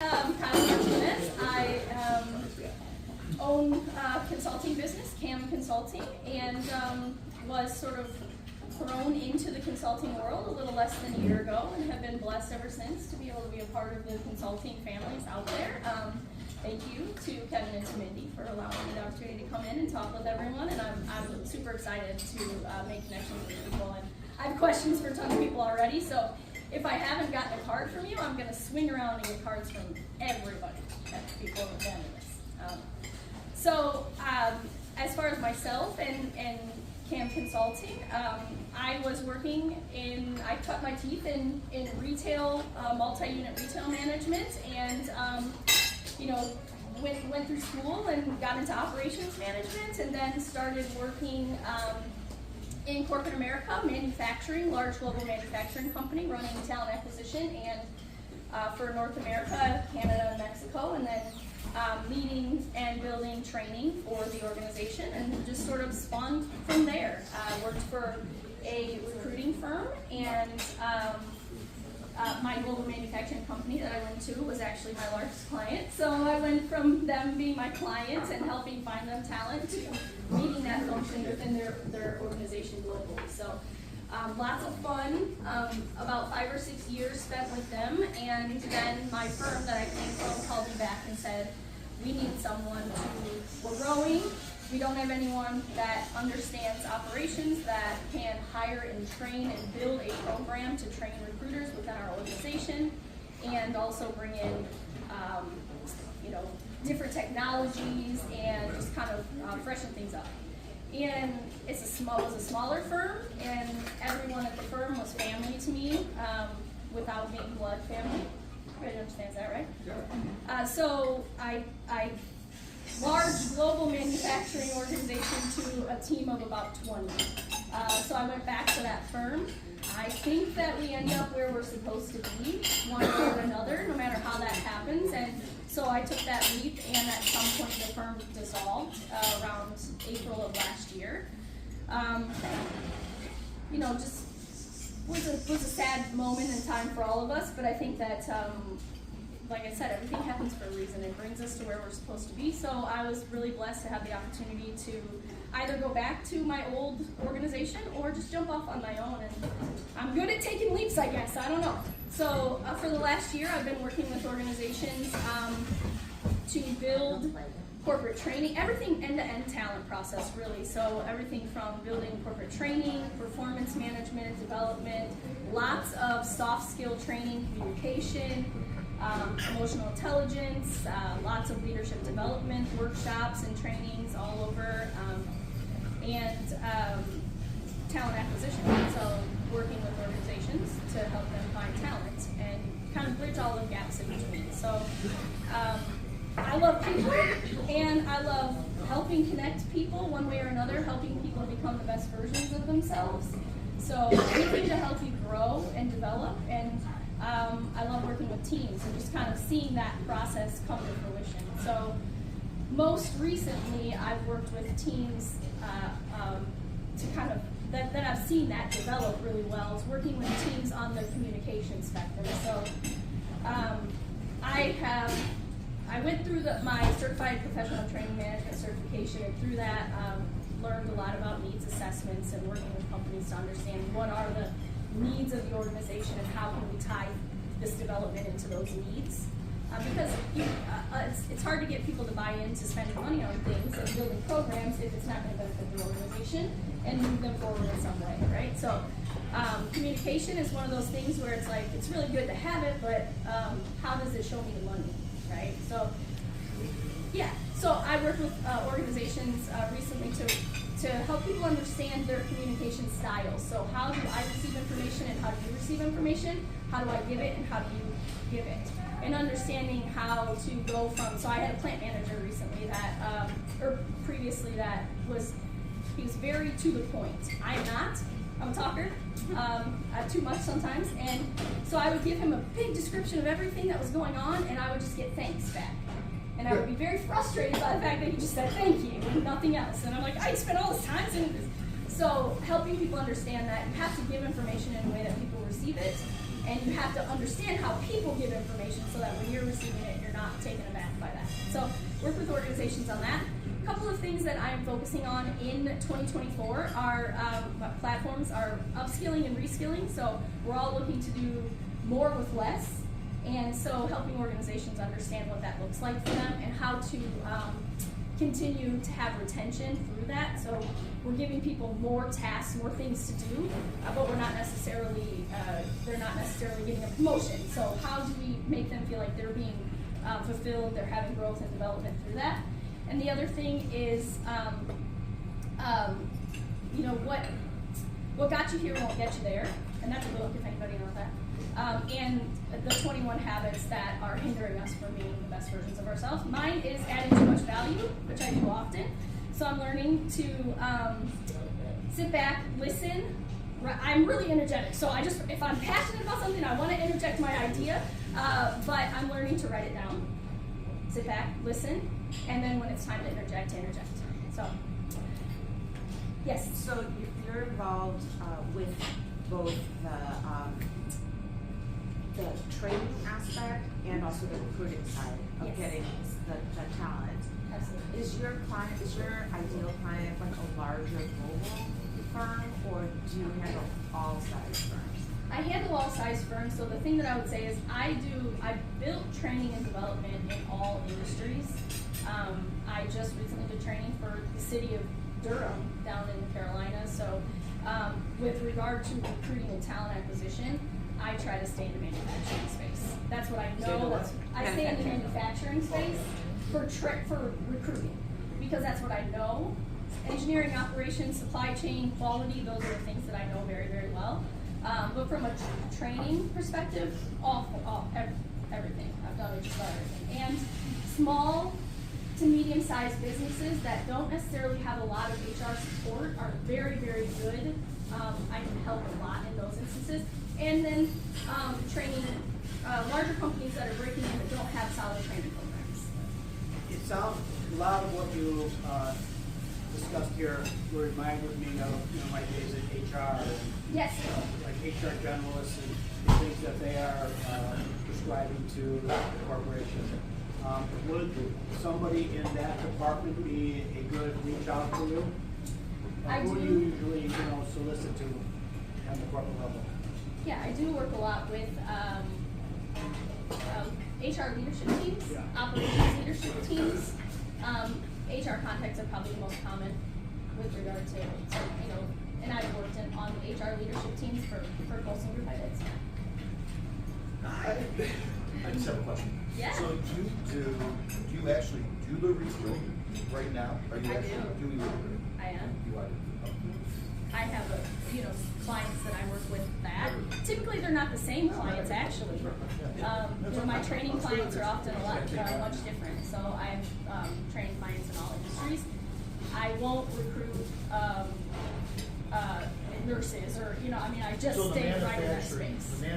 Kyle Martinez. I own a consulting business, CAM Consulting, and was sort of thrown into the consulting world a little less than a year ago and have been blessed ever since to be able to be a part of the consulting families out there. Thank you to Kevin and to Mindy for allowing me the opportunity to come in and talk with everyone, and I'm super excited to make connections with people. And I have questions for a ton of people already, so if I haven't gotten a card from you, I'm going to swing around and get cards from everybody that people have been in this. As far as myself and CAM Consulting, I was working I cut my teeth in retail, multi-unit retail management, and went through school and got into operations management, and then started working in corporate America, manufacturing, large global manufacturing company, running talent acquisition and for North America, Canada, and Mexico, and then leading and building training for the organization, and just sort of spawned from there. Worked for a recruiting firm, and my global manufacturing company that I went to was actually my largest client. So I went from them being my clients and helping find them talent to leading that function within their organization globally. So lots of fun, about 5 or 6 years spent with them, and then my firm that I came from called me back and said, we need someone we're growing, we don't have anyone that understands operations, that can hire and train and build a program to train recruiters within our organization, and also bring in different technologies and just kind of freshen things up. And it was a smaller firm, and everyone at the firm was family to me, without being blood family. Everybody understands that, right? Yeah. So I large global manufacturing organization to a team of about 20. So I went back to that firm. I think that we end up where we're supposed to be, one way or another, no matter how that happens. And so I took that leap, and at some point the firm dissolved around April of last year. Just was a sad moment in time for all of us, but I think that, like I said, everything happens for a reason. It brings us to where we're supposed to be. So I was really blessed to have the opportunity to either go back to my old organization or just jump off on my own. And I'm good at taking leaps, I guess. I don't know. So for the last year, I've been working with organizations to build corporate training, everything end-to-end talent process, really. So everything from building corporate training, performance management, development, lots of soft skill training, communication, emotional intelligence, lots of leadership development workshops and trainings all over, and talent acquisition. So working with organizations to help them find talent and kind of bridge all the gaps in between. So I love people, and I love helping connect people one way or another, helping people become the best versions of themselves. So anything to help you grow and develop, and I love working with teams and just kind of seeing that process come to fruition. So most recently, I've worked with teams to kind of, that I've seen that develop really well, is working with teams on the communication spectrum. So I went through my Certified Professional Training Management certification, and through that learned a lot about needs assessments and working with companies to understand what are the needs of the organization and how can we tie this development into those needs. Because it's hard to get people to buy into spending money on things and building programs if it's not going to benefit the organization and move them forward in some way, right? So communication is one of those things where it's like, it's really good to have it, but how does it show me the money, right? So yeah, so I worked with organizations recently to help people understand their communication styles. So how do I receive information and how do you receive information? How do I give it and how do you give it? And understanding how to go from, so I had a plant manager recently that, or previously he was very to the point. I am not, I'm a talker, too much sometimes, and so I would give him a big description of everything that was going on, and I would just get thanks back. And I would be very frustrated by the fact that he just said thank you and nothing else. And I'm like, I spent all this time saying this. So helping people understand that you have to give information in a way that people receive it, And you have to understand how people give information so that when you're receiving it, you're not taken aback by that. So work with organizations on that. A couple of things that I am focusing on in 2024 are platforms are upskilling and reskilling. So we're all looking to do more with less. And so helping organizations understand what that looks like for them and how to continue to have retention through that. So we're giving people more tasks, more things to do, but we're not necessarily, they're not necessarily getting a promotion. So how do we make them feel like they're being fulfilled, they're having growth and development through that? And the other thing is, you know, what got you here won't get you there. And that's a book, if anybody knows that. And the 21 habits that are hindering us from being the best versions of ourselves. Mine is adding too much value, which I do often. So I'm learning to sit back, listen. I'm really energetic, so if I'm passionate about something, I want to interject my idea, but I'm learning to write it down. Sit back, listen, and then when it's time to interject, So, yes? So you're involved with both the training aspect and also the recruiting side of Yes. getting the talent. Absolutely. Is your ideal client like a larger global firm, or do you handle all size firms? I handle all size firms, so the thing that I would say is I built training and development in all industries. I just recently did training for the city of Durham down in the Carolinas, so with regard to recruiting and talent acquisition, I try to stay in the manufacturing space. That's what I know. I stay in the manufacturing space for recruiting, because that's what I know. Engineering, operations, supply chain, quality, those are the things that I know very, very well. But from a training perspective, everything. I've done just about everything. And small to medium-sized businesses that don't necessarily have a lot of HR support are very, very good. I can help a lot in those instances. And then training larger companies that are breaking in that don't have solid training programs. It sounds, a lot of what you discussed here reminded me of my days at HR. And, Yes. like HR generalists and things that they are prescribing to the corporation. Would somebody in that department be a good reach out for you? Who do you usually solicit to on the corporate level? Yeah, I do work a lot with HR leadership teams, operations leadership teams. HR contacts are probably the most common with regard to, and I've worked on the HR leadership teams for Colson Group. I did. I just have a question. Yeah. So do you actually do the recruiting right now? Are you I actually do. doing it? I am. You are. I have clients that I work with that. Typically, they're not the same clients, actually. My training clients are often much different. So I've trained clients in all industries. I won't recruit nurses or, I just So stay right in that space. The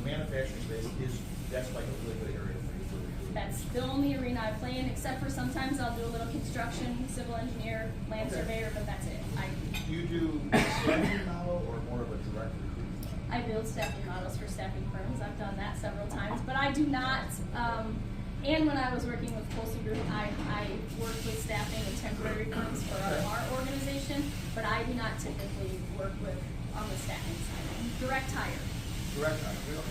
manufacturing space that's like a really good area for you to recruit. That's the only arena I play in, except for sometimes I'll do a little construction, civil engineer, land surveyor, but that's it. Do you do staffing model or more of a direct recruiting model? I build staffing models for staffing firms. I've done that several times, but I do not. And when I was working with Colson Group, I worked with staffing and temporary firms for our organization, but I do not typically work with on the staffing side. Direct hire. Direct hire.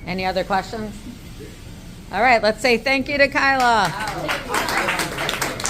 Any other questions? All right, let's say thank you to Kyla. Thank you.